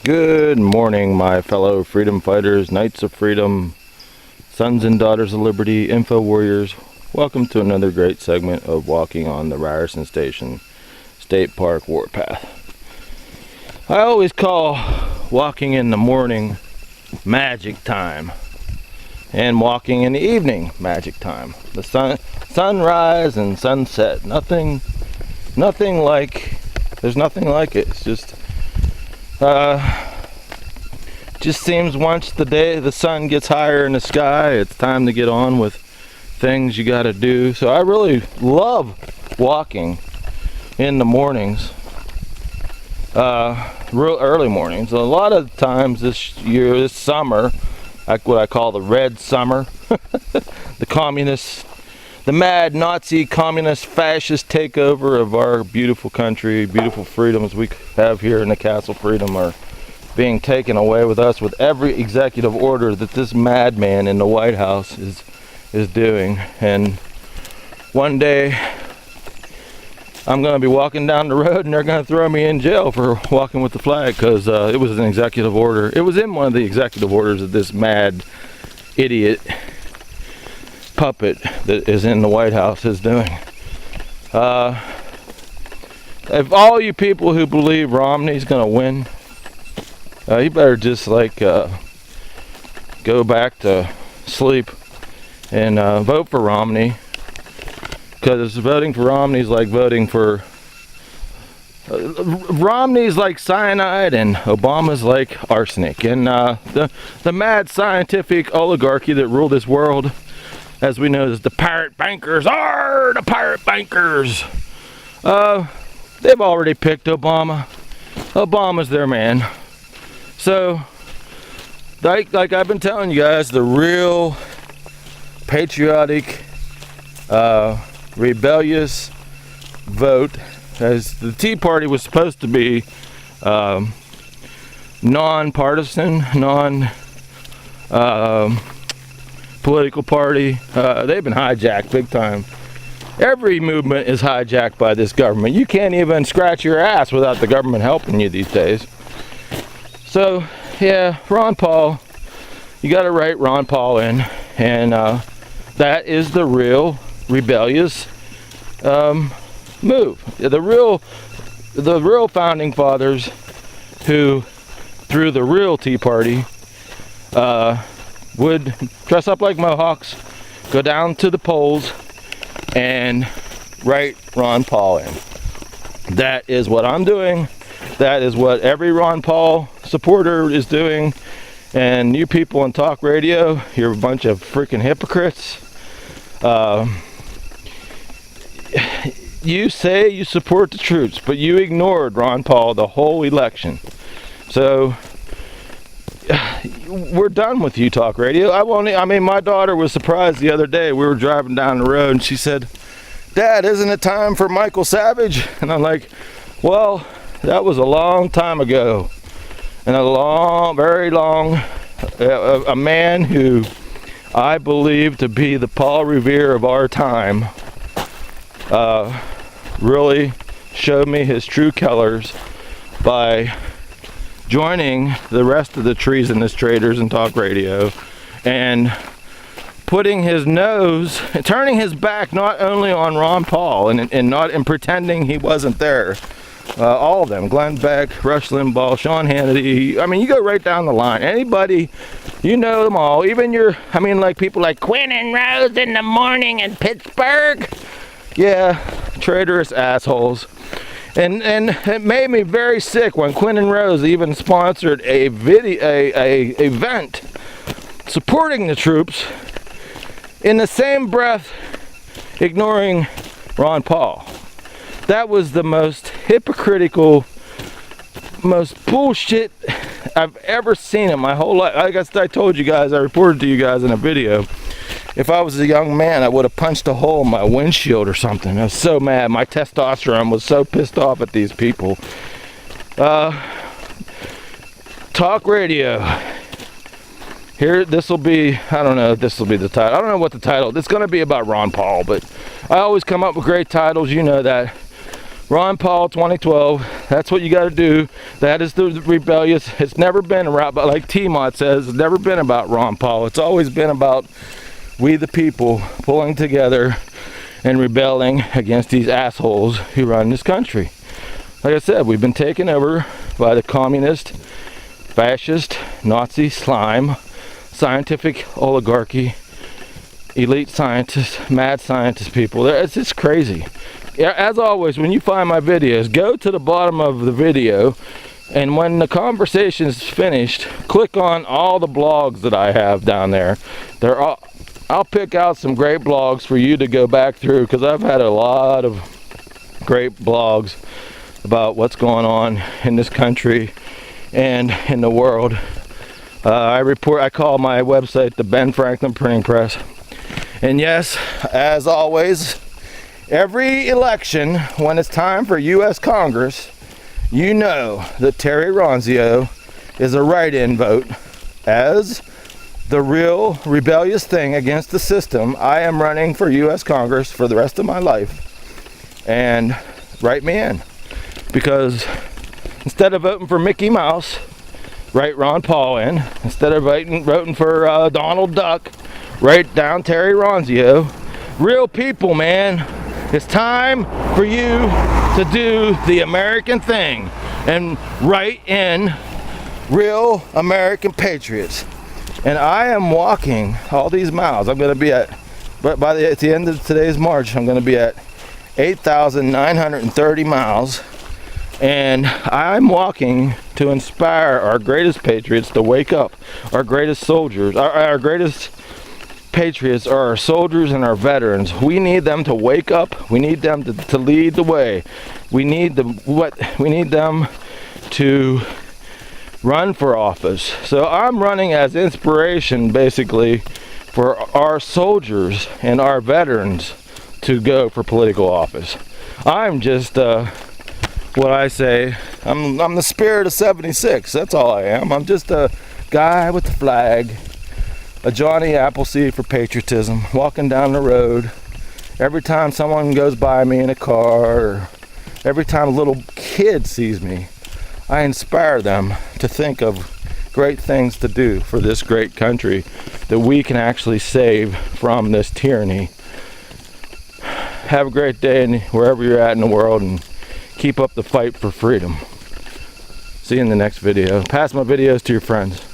Good morning, my fellow freedom fighters, Knights of Freedom, Sons and Daughters of Liberty, Info Warriors. Welcome to another great segment of walking on the Ryerson Station State Park Warpath. I always call walking in the morning magic time and walking in the evening magic time. The sunrise and sunset, nothing like, there's nothing like it. It's just seems once the sun gets higher in the sky, it's time to get on with things you got to do. So I really love walking in the mornings, real early mornings. A lot of times this summer, like what I call the red summer, the mad Nazi communist fascist takeover of our beautiful country, beautiful freedoms we have here in the Castle Freedom are being taken away with us with every executive order that this madman in the White House is doing. And one day I'm going to be walking down the road and they're going to throw me in jail for walking with the flag because it was an executive order. It was in one of the executive orders that this mad idiot puppet that is in the White House is doing. If all you people who believe Romney's gonna win, you better just go back to sleep and vote for Romney, because voting for Romney's like voting for Romney's like cyanide and Obama's like arsenic. And the mad scientific oligarchy that rule this world, as we know, is the pirate bankers. Are the pirate bankers? They've already picked Obama. Obama's their man. So, like I've been telling you guys, the real patriotic, rebellious vote, as the Tea Party was supposed to be non-partisan, political party. They've been hijacked big time. Every movement is hijacked by this government. You can't even scratch your ass without the government helping you these days. So yeah, Ron Paul, you got to write Ron Paul in, and that is the real rebellious move. The real founding fathers, who through the real Tea Party would dress up like Mohawks, go down to the polls, and write Ron Paul in. That is what I'm doing. That is what every Ron Paul supporter is doing. And you people on talk radio, you're a bunch of freaking hypocrites. You say you support the troops, but you ignored Ron Paul the whole election. So we're done with you, talk radio. My daughter was surprised the other day. We were driving down the road and she said, "Dad, isn't it time for Michael Savage?" And I'm like, well, that was a long time ago. And very long, a man who I believe to be the Paul Revere of our time, really showed me his true colors by joining the rest of the treasonous traitors in talk radio and putting his nose, turning his back not only on Ron Paul and pretending he wasn't there. All of them, Glenn Beck, Rush Limbaugh, Sean Hannity. I mean, you go right down the line. Anybody, you know them all. Even people like Quinn and Rose in the morning in Pittsburgh. Yeah, traitorous assholes. And it made me very sick when Quinn and Rose even sponsored a event supporting the troops, in the same breath ignoring Ron Paul. That was the most hypocritical, most bullshit I've ever seen in my whole life. I told you guys, I reported to you guys in a video, if I was a young man, I would have punched a hole in my windshield or something. I was so mad. My testosterone was so pissed off at these people. Talk radio. Here, this will be, I don't know if this will be the title. I don't know what the title, it's going to be about Ron Paul, but I always come up with great titles, you know that. Ron Paul 2012, that's what you got to do. That is the rebellious. It's never been about, like T-Mont says, it's never been about Ron Paul. It's always been about we the people pulling together and rebelling against these assholes who run this country. Like I said, we've been taken over by the communist, fascist, Nazi slime, scientific oligarchy, elite scientists, mad scientist people. It's just crazy. As always, when you find my videos, go to the bottom of the video, and when the conversation is finished, click on all the blogs that I have down there. I'll pick out some great blogs for you to go back through, because I've had a lot of great blogs about what's going on in this country and in the world. I call my website the Ben Franklin Printing Press. And yes, as always, every election, when it's time for U.S. Congress, you know that Terry Ronzio is a write-in vote. As the real rebellious thing against the system, I am running for U.S. Congress for the rest of my life. And write me in. Because instead of voting for Mickey Mouse, write Ron Paul in. Instead of voting for Donald Duck, write down Terry Ronzio. Real people, man. It's time for you to do the American thing and write in real American patriots. And I am walking all these miles. I'm going to be at the end of today's march, I'm going to be at 8,930 miles. And I'm walking to inspire our greatest patriots to wake up. Our greatest soldiers, our greatest patriots are our soldiers and our veterans. We need them to wake up. We need them to lead the way. We need them to run for office. So I'm running as inspiration, basically, for our soldiers and our veterans to go for political office. I'm just what I say, I'm the spirit of 76. That's all I am. I'm just a guy with the flag, a Johnny Appleseed for patriotism, walking down the road. Every time someone goes by me in a car, or every time a little kid sees me, I inspire them to think of great things to do for this great country that we can actually save from this tyranny. Have a great day, and wherever you're at in the world, and keep up the fight for freedom. See you in the next video. Pass my videos to your friends.